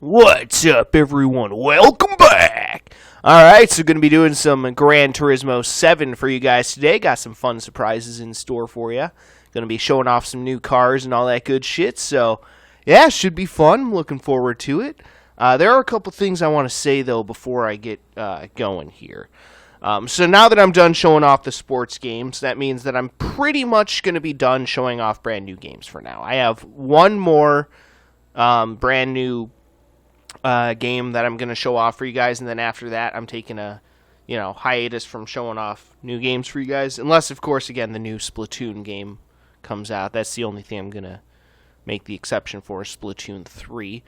What's up, everyone? Welcome back! Alright, so going to be doing some Gran Turismo 7 for you guys today. Got some fun surprises in store for you. Going to be showing off some new cars and all that good shit. So, yeah, should be fun. I'm looking forward to it. There are a couple things I want to say, though, before I get going here. So now that I'm done showing off the sports games, that means that I'm pretty much going to be done showing off brand new games for now. I have one more brand new game that I'm going to show off for you guys, and then after that I'm taking a hiatus from showing off new games for you guys, unless of course again the new Splatoon game comes out. That's the only thing I'm going to make the exception for, Splatoon 3,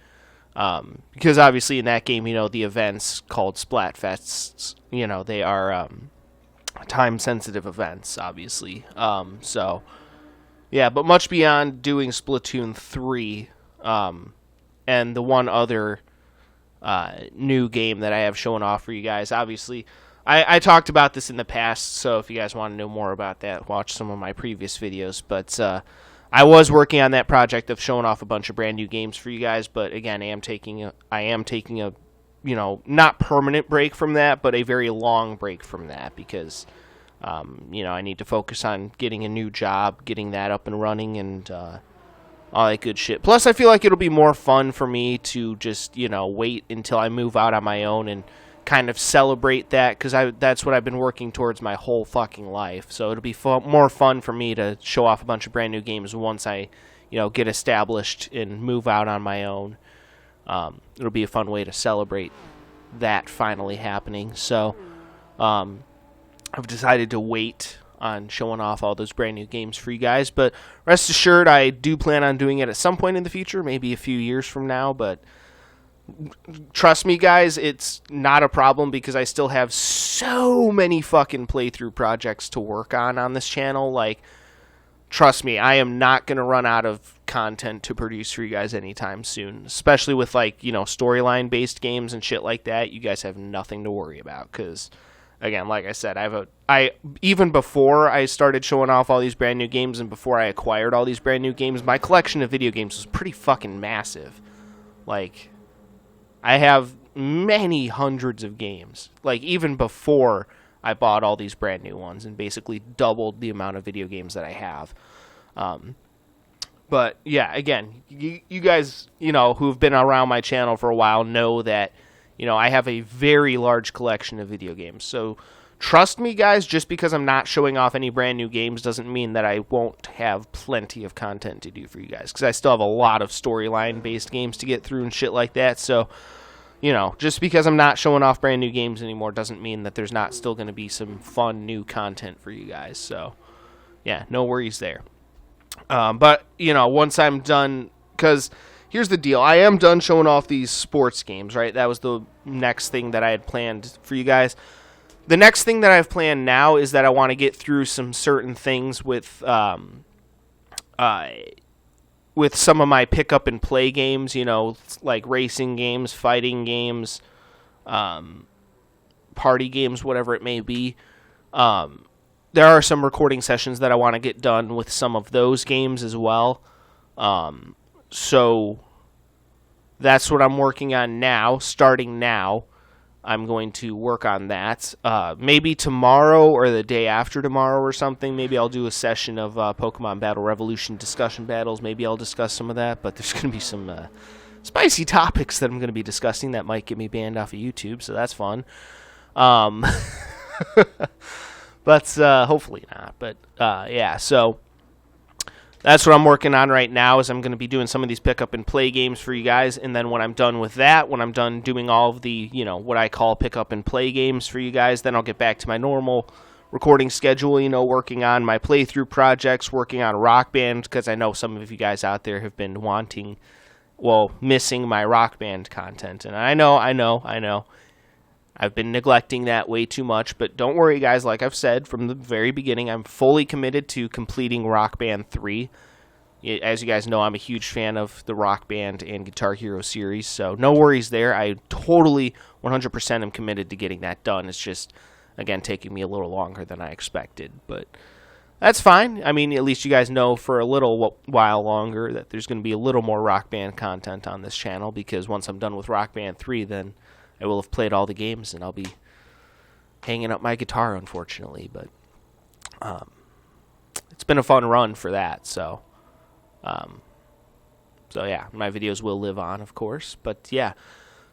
because obviously in that game, the events called Splatfests, they are time sensitive events, obviously. So yeah, but much beyond doing Splatoon 3 and the one other new game that I have shown off for you guys. Obviously, I talked about this in the past, so if you guys want to know more about that, watch some of my previous videos. But I was working on that project of showing off a bunch of brand new games for you guys. But again, I am taking a not permanent break from that, but a very long break from that because I need to focus on getting a new job, getting that up and running, and all that good shit. Plus, I feel like it'll be more fun for me to just, wait until I move out on my own and kind of celebrate that, because that's what I've been working towards my whole fucking life. So it'll be more fun for me to show off a bunch of brand new games once I, get established and move out on my own. It'll be a fun way to celebrate that finally happening. So I've decided to wait on showing off all those brand new games for you guys, but rest assured I do plan on doing it at some point in the future, maybe a few years from now. But trust me guys, it's not a problem because I still have so many fucking playthrough projects to work on this channel. Like, trust me, I am not going to run out of content to produce for you guys anytime soon, especially with storyline based games and shit like that. You guys have nothing to worry about because, again, like I said, even before I started showing off all these brand new games and before I acquired all these brand new games, my collection of video games was pretty fucking massive. Like, I have many hundreds of games, like even before I bought all these brand new ones, and basically doubled the amount of video games that I have. But yeah, again, you guys, who've been around my channel for a while know that I have a very large collection of video games. So trust me, guys, just because I'm not showing off any brand new games doesn't mean that I won't have plenty of content to do for you guys, because I still have a lot of storyline-based games to get through and shit like that. So, just because I'm not showing off brand new games anymore doesn't mean that there's not still going to be some fun new content for you guys. So, yeah, no worries there. But, once I'm done, because here's the deal. I am done showing off these sports games, right? That was the next thing that I had planned for you guys. The next thing that I've planned now is that I want to get through some certain things with some of my pick-up and play games, like racing games, fighting games, party games, whatever it may be. There are some recording sessions that I want to get done with some of those games as well. So that's what I'm working on now. Starting now, I'm going to work on that. Maybe tomorrow or the day after tomorrow or something. Maybe I'll do a session of Pokemon Battle Revolution discussion battles. Maybe I'll discuss some of that. But there's going to be some spicy topics that I'm going to be discussing that might get me banned off of YouTube. So that's fun. But hopefully not. But yeah, so that's what I'm working on right now, is I'm going to be doing some of these pick-up and play games for you guys. And then when I'm done with that, when I'm done doing all of the, what I call pick-up and play games for you guys, then I'll get back to my normal recording schedule, working on my playthrough projects, working on Rock Band, because I know some of you guys out there have been missing my Rock Band content. And I know. I've been neglecting that way too much, but don't worry, guys. Like I've said from the very beginning, I'm fully committed to completing Rock Band 3. As you guys know, I'm a huge fan of the Rock Band and Guitar Hero series, so no worries there. I totally 100% am committed to getting that done. It's just, again, taking me a little longer than I expected, but That's fine. I mean, at least you guys know for a little while longer that there's going to be a little more Rock Band content on this channel, because once I'm done with Rock Band 3, then I will have played all the games and I'll be hanging up my guitar, unfortunately. But it's been a fun run for that, so yeah, my videos will live on, of course. But yeah,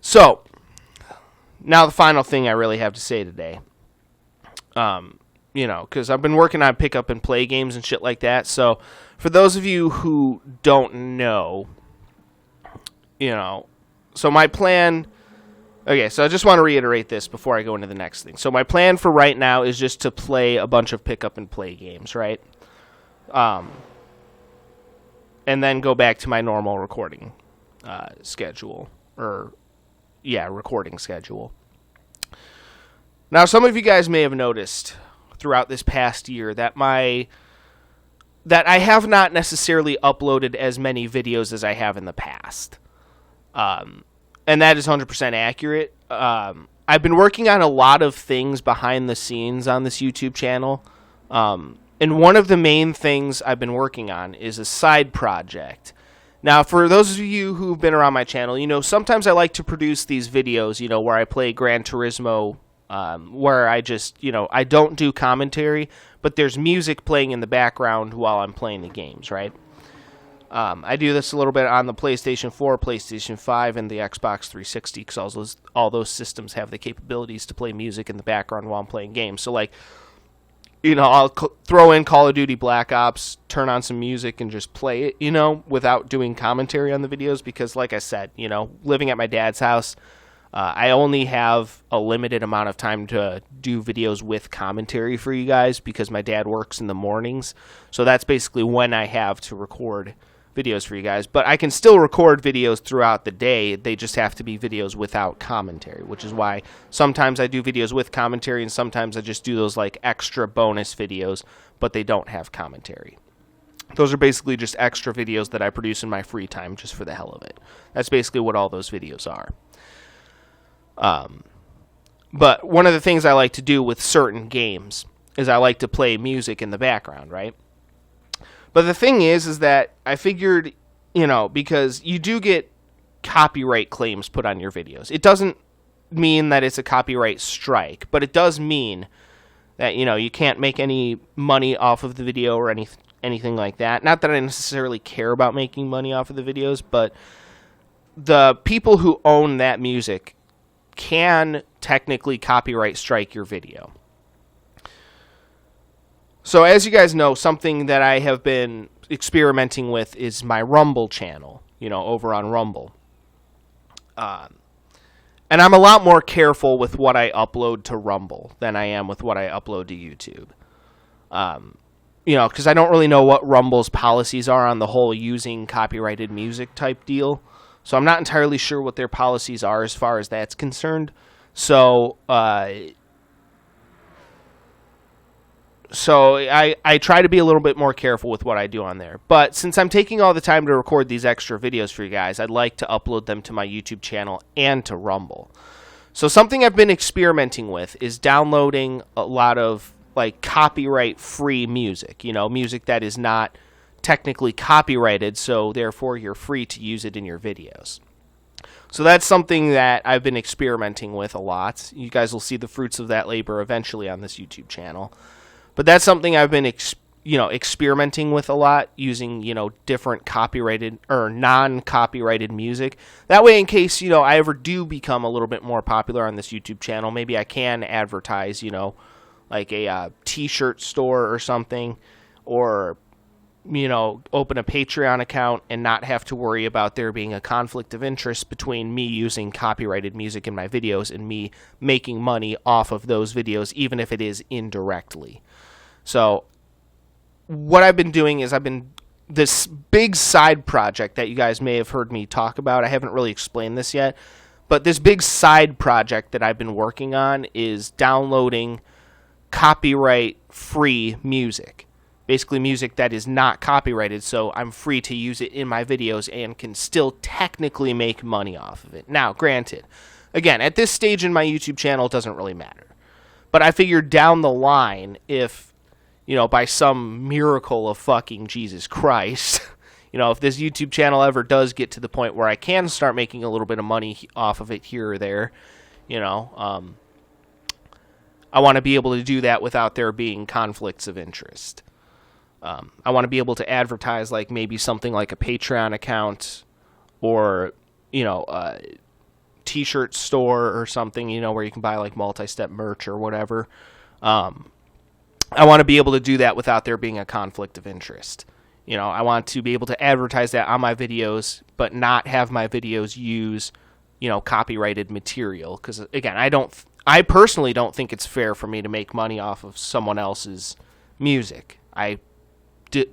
so now the final thing I really have to say today. You know, because I've been working on pick up and play games and shit like that. So for those of you who don't know, you know, so my plan... Okay, so I just want to reiterate this before I go into the next thing. So my plan for right now is just to play a bunch of pick up and play games, right? And then go back to my normal recording schedule. Recording schedule. Now, some of you guys may have noticed throughout this past year that I have not necessarily uploaded as many videos as I have in the past. And that is 100% accurate. I've been working on a lot of things behind the scenes on this YouTube channel. And one of the main things I've been working on is a side project. Now, for those of you who've been around my channel, you know, sometimes I like to produce these videos, you know, where I play Gran Turismo, where I just, you know, I don't do commentary, but there's music playing in the background while I'm playing the games, right? I do this a little bit on the PlayStation 4, PlayStation 5, and the Xbox 360, because all those systems have the capabilities to play music in the background while I'm playing games. So, like, you know, I'll throw in Call of Duty Black Ops, turn on some music, and just play it, you know, without doing commentary on the videos, because, like I said, you know, living at my dad's house, I only have a limited amount of time to do videos with commentary for you guys, because my dad works in the mornings. So that's basically when I have to record videos for you guys. But I can still record videos throughout the day. They just have to be videos without commentary, which is why sometimes I do videos with commentary and sometimes I just do those like extra bonus videos, but they don't have commentary. Those are basically just extra videos that I produce in my free time just for the hell of it. That's basically what all those videos are. But one of the things I like to do with certain games is I like to play music in the background, right? But the thing is that I figured, you know, because you do get copyright claims put on your videos. It doesn't mean that it's a copyright strike, but it does mean that, you know, you can't make any money off of the video or anything like that. Not that I necessarily care about making money off of the videos, but the people who own that music can technically copyright strike your video. So as you guys know, something that I have been experimenting with is my Rumble channel, you know, over on Rumble. And I'm a lot more careful with what I upload to Rumble than I am with what I upload to YouTube. You know, because I don't really know what Rumble's policies are on the whole using copyrighted music type deal. So I'm not entirely sure what their policies are as far as that's concerned. So I try to be a little bit more careful with what I do on there. But since I'm taking all the time to record these extra videos for you guys, I'd like to upload them to my YouTube channel and to Rumble. So something I've been experimenting with is downloading a lot of like copyright-free music. You know, music that is not technically copyrighted, so therefore you're free to use it in your videos. So that's something that I've been experimenting with a lot. You guys will see the fruits of that labor eventually on this YouTube channel. But that's something I've been experimenting with a lot, using, you know, different copyrighted or non-copyrighted music. That way, in case, you know, I ever do become a little bit more popular on this YouTube channel, maybe I can advertise, you know, like a t-shirt store or something, or, you know, open a Patreon account and not have to worry about there being a conflict of interest between me using copyrighted music in my videos and me making money off of those videos, even if it is indirectly. So what I've been doing is this big side project that you guys may have heard me talk about. I haven't really explained this yet, but this big side project that I've been working on is downloading copyright-free music. Basically music that is not copyrighted, so I'm free to use it in my videos and can still technically make money off of it. Now, granted, again, at this stage in my YouTube channel, it doesn't really matter. But I figured down the line, if, by some miracle of fucking Jesus Christ, if this YouTube channel ever does get to the point where I can start making a little bit of money off of it here or there, I want to be able to do that without there being conflicts of interest. I want to be able to advertise like maybe something like a Patreon account or, a t-shirt store or something, where you can buy like multi-step merch or whatever. I want to be able to do that without there being a conflict of interest. I want to be able to advertise that on my videos, but not have my videos use, copyrighted material. Because, again, I personally don't think it's fair for me to make money off of someone else's music. I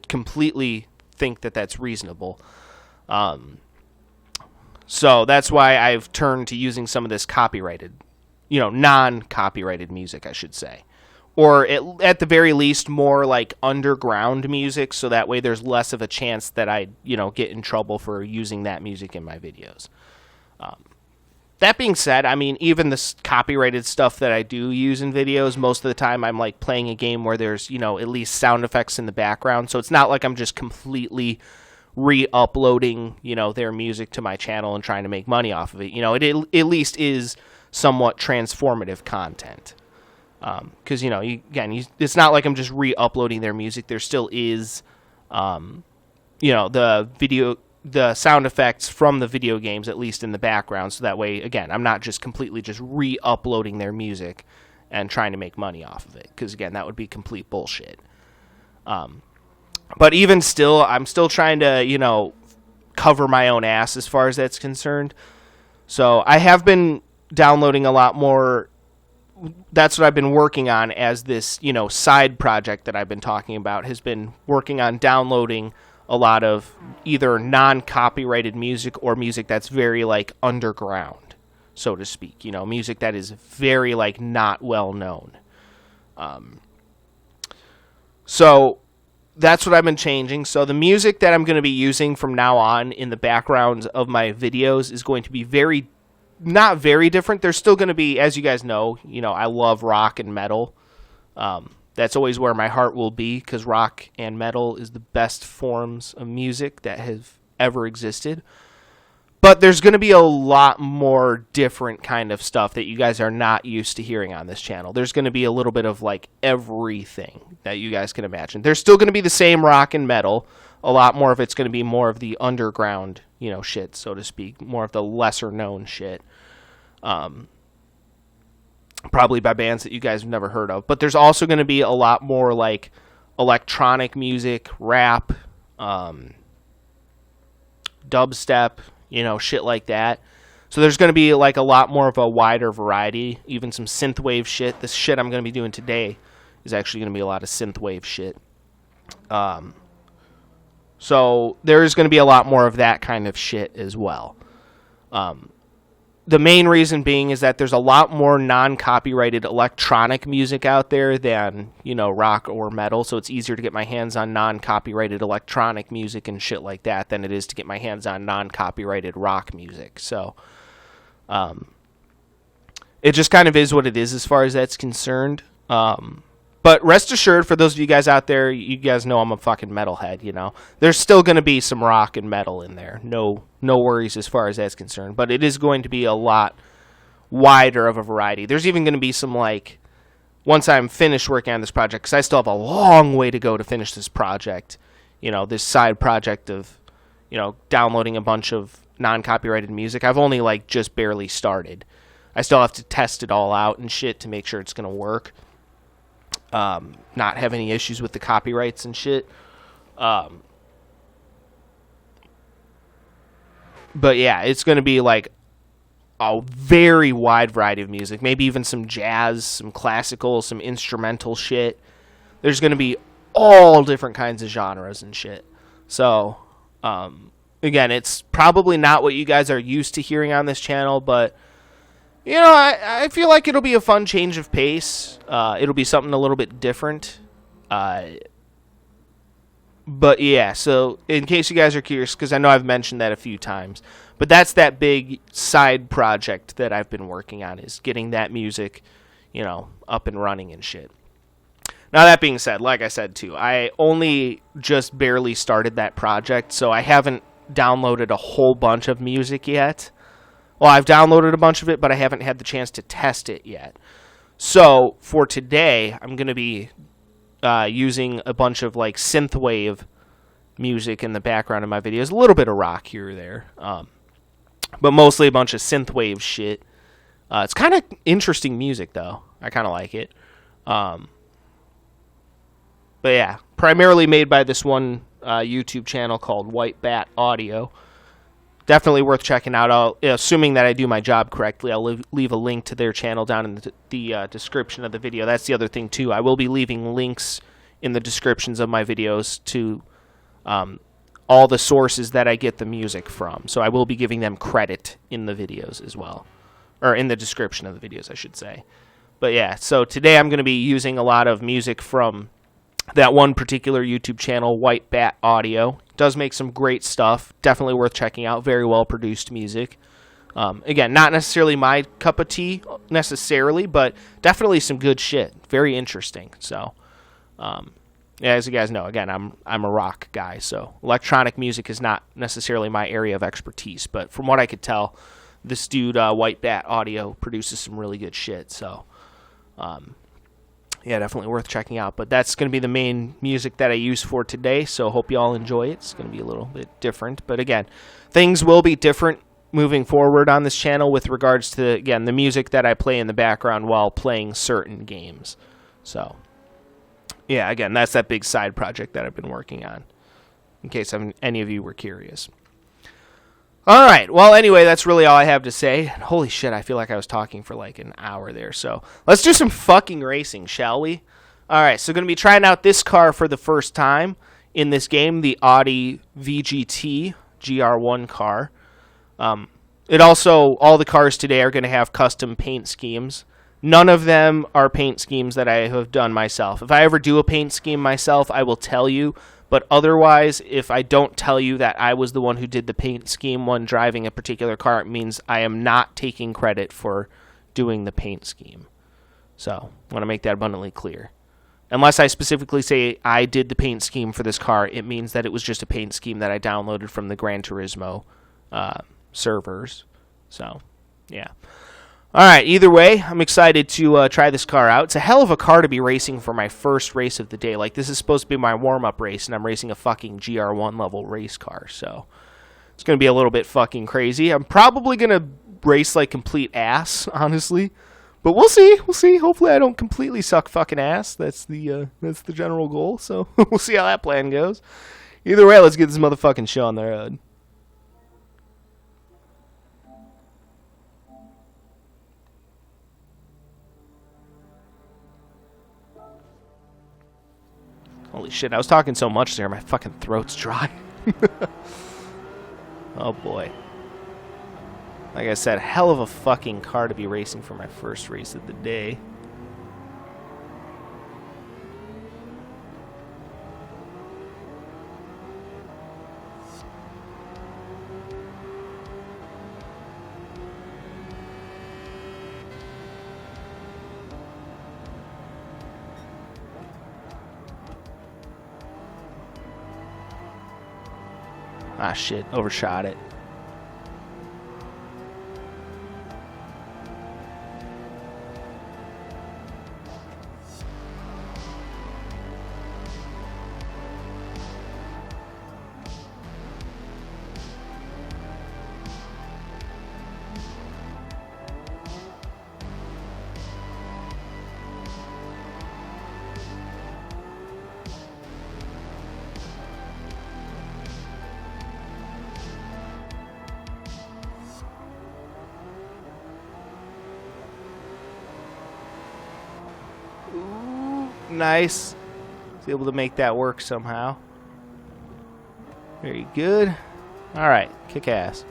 completely think that that's reasonable. So that's why I've turned to using some of this copyrighted, non-copyrighted music, I should say. Or at the very least, more like underground music, so that way there's less of a chance that I, get in trouble for using that music in my videos. That being said, I mean, even the copyrighted stuff that I do use in videos, most of the time I'm like playing a game where there's, at least sound effects in the background. So it's not like I'm just completely re-uploading, their music to my channel and trying to make money off of it. It at least is somewhat transformative content. Because, it's not like I'm just re-uploading their music. There still is, the sound effects from the video games, at least in the background. So that way, again, I'm not just completely just re-uploading their music and trying to make money off of it. Because, again, that would be complete bullshit. But even still, I'm still trying to, cover my own ass as far as that's concerned. So I have been downloading a lot more. That's what I've been working on as this, side project that I've been talking about, has been working on downloading a lot of either non-copyrighted music or music that's very, like, underground, so to speak. Music that is very, like, not well known. So that's what I've been changing. So the music that I'm going to be using from now on in the backgrounds of my videos is going to be not very different. There's still going to be, as you guys know, I love rock and metal. That's always where my heart will be, because rock and metal is the best forms of music that have ever existed. But there's going to be a lot more different kind of stuff that you guys are not used to hearing on this channel. There's going to be a little bit of like everything that you guys can imagine. There's still going to be the same rock and metal. A lot more of it's going to be more of the underground, shit, so to speak. More of the lesser known shit. Probably by bands that you guys have never heard of. But there's also going to be a lot more like electronic music, rap, dubstep, shit like that. So there's going to be like a lot more of a wider variety, even some synthwave shit. This shit I'm going to be doing today is actually going to be a lot of synthwave shit. So there's going to be a lot more of that kind of shit as well. The main reason being is that there's a lot more non-copyrighted electronic music out there than, rock or metal. So it's easier to get my hands on non-copyrighted electronic music and shit like that than it is to get my hands on non-copyrighted rock music. So it just kind of is what it is as far as that's concerned. But rest assured, for those of you guys out there, you guys know I'm a fucking metalhead, There's still going to be some rock and metal in there. No worries as far as that's concerned. But it is going to be a lot wider of a variety. There's even going to be some, like, once I'm finished working on this project, because I still have a long way to go to finish this project, this side project of, downloading a bunch of non-copyrighted music. I've only, like, just barely started. I still have to test it all out and shit to make sure it's going to work. Not have any issues with the copyrights and shit. But yeah, it's going to be like a very wide variety of music. Maybe even some jazz, some classical, some instrumental shit. There's going to be all different kinds of genres and shit. So, again, it's probably not what you guys are used to hearing on this channel, but I feel like it'll be a fun change of pace. It'll be something a little bit different. But yeah, so in case you guys are curious, because I know I've mentioned that a few times, but that's that big side project that I've been working on, is getting that music, up and running and shit. Now, that being said, like I said, too, I only just barely started that project, so I haven't downloaded a whole bunch of music yet. Well, I've downloaded a bunch of it, but I haven't had the chance to test it yet. So, for today, I'm going to be using a bunch of, like, synthwave music in the background of my videos. A little bit of rock here or there. But mostly a bunch of synthwave shit. It's kind of interesting music, though. I kind of like it. But yeah, primarily made by this one YouTube channel called White Bat Audio. Definitely worth checking out. Assuming that I do my job correctly, I'll leave a link to their channel down in the description of the video. That's the other thing, too. I will be leaving links in the descriptions of my videos to all the sources that I get the music from. So I will be giving them credit in the videos as well. Or in the description of the videos, I should say. But yeah, so today I'm going to be using a lot of music from that one particular YouTube channel, White Bat Audio. Does make some great stuff. Definitely worth checking out. Very well produced music. Again, not necessarily my cup of tea necessarily, but definitely some good shit. Very interesting. So, yeah, as you guys know, again, I'm a rock guy, so electronic music is not necessarily my area of expertise. But from what I could tell, this dude, White Bat Audio, produces some really good shit. So, yeah, definitely worth checking out. But that's going to be the main music that I use for today, so hope you all enjoy it. It's going to be a little bit different. But again, things will be different moving forward on this channel with regards to, again, the music that I play in the background while playing certain games. So, yeah, again, that's that big side project that I've been working on, in case any of you were curious. All right, well, anyway, that's really all I have to say. Holy shit, I feel like I was talking for like an hour there. So let's do some fucking racing, shall we? All right, so going to be trying out this car for the first time in this game, the Audi VGT GR1 car. It also, all the cars today are going to have custom paint schemes. None of them are paint schemes that I have done myself. If I ever do a paint scheme myself, I will tell you. But otherwise, if I don't tell you that I was the one who did the paint scheme when driving a particular car, it means I am not taking credit for doing the paint scheme. So, I want to make that abundantly clear. Unless I specifically say I did the paint scheme for this car, it means that it was just a paint scheme that I downloaded from the Gran Turismo servers. So, yeah. Alright, either way, I'm excited to try this car out. It's a hell of a car to be racing for my first race of the day. Like, this is supposed to be my warm-up race, and I'm racing a fucking GR1 level race car, so it's going to be a little bit fucking crazy. I'm probably going to race like complete ass, honestly. But we'll see. We'll see. Hopefully I don't completely suck fucking ass. That's the general goal, so we'll see how that plan goes. Either way, let's get this motherfucking show on the road. Holy shit, I was talking so much there, my fucking throat's dry. Oh boy. Like I said, hell of a fucking car to be racing for my first race of the day. Ah, shit. Overshot it. Ooh, nice. Was able to make that work somehow. Very good. Alright, kick ass.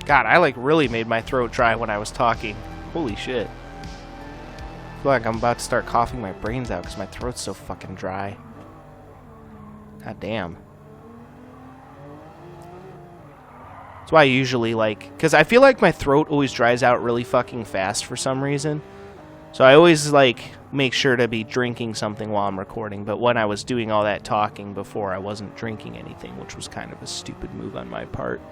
God, I like really made my throat dry when I was talking. Holy shit. I feel like I'm about to start coughing my brains out because my throat's so fucking dry. God damn. That's why I usually like, because I feel like my throat always dries out really fucking fast for some reason. So I always like make sure to be drinking something while I'm recording. But when I was doing all that talking before, I wasn't drinking anything, which was kind of a stupid move on my part.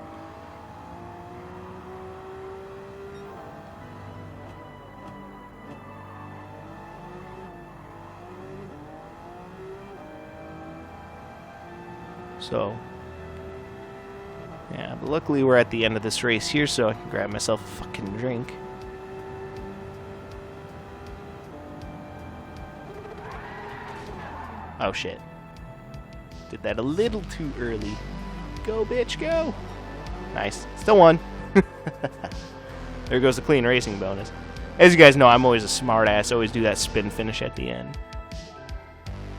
So, yeah, but luckily we're at the end of this race here, so I can grab myself a fucking drink. Oh shit. Did that a little too early. Go, bitch, go! Nice. Still won. There goes the clean racing bonus. As you guys know, I'm always a smart ass. Always do that spin finish at the end.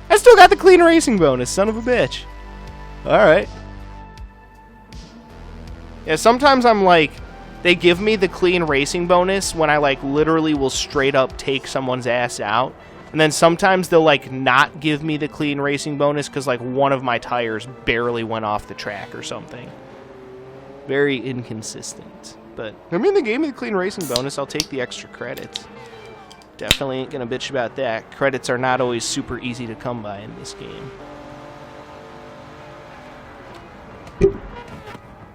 I still got the clean racing bonus, son of a bitch. Alright. Yeah, sometimes I'm like, they give me the clean racing bonus when I like literally will straight up take someone's ass out. And then sometimes they'll like not give me the clean racing bonus because like one of my tires barely went off the track or something. Very inconsistent. But I mean, they gave me the clean racing bonus. I'll take the extra credits. Definitely ain't gonna bitch about that. Credits are not always super easy to come by in this game.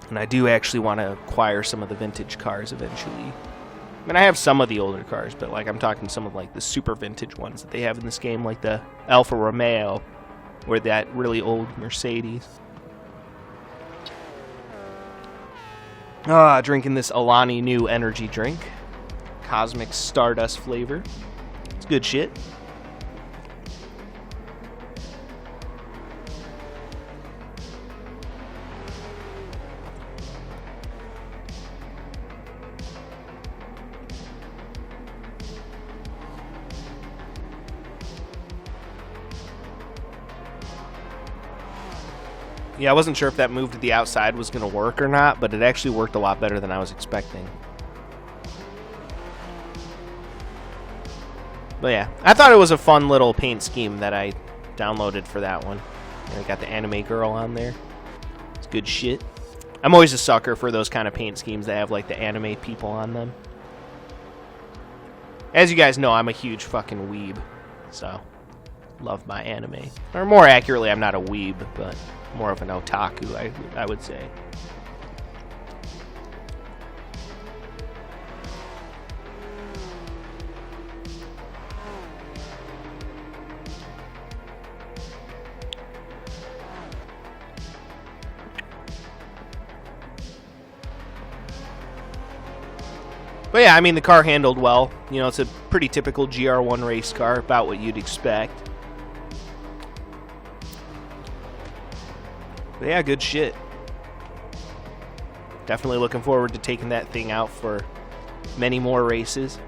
And I do actually want to acquire some of the vintage cars eventually. I mean, I have some of the older cars, but like I'm talking some of like the super vintage ones that they have in this game, like the Alfa Romeo or that really old Mercedes. Drinking this Alani Nu energy drink. Cosmic Stardust flavor. It's good shit. Yeah, I wasn't sure if that move to the outside was going to work or not, but it actually worked a lot better than I was expecting. But yeah, I thought it was a fun little paint scheme that I downloaded for that one. And I got the anime girl on there. It's good shit. I'm always a sucker for those kind of paint schemes that have like the anime people on them. As you guys know, I'm a huge fucking weeb, so love my anime. Or more accurately, I'm not a weeb, but more of an otaku, I would say. But yeah, I mean, the car handled well. You know, it's a pretty typical GR1 race car, about what you'd expect. But yeah, good shit. Definitely looking forward to taking that thing out for many more races.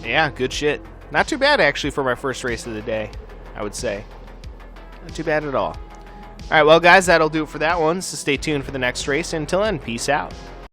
Yeah, good shit. Not too bad, actually, for my first race of the day, I would say. Not too bad at all. Alright, well, guys, that'll do it for that one, so stay tuned for the next race. Until then, peace out.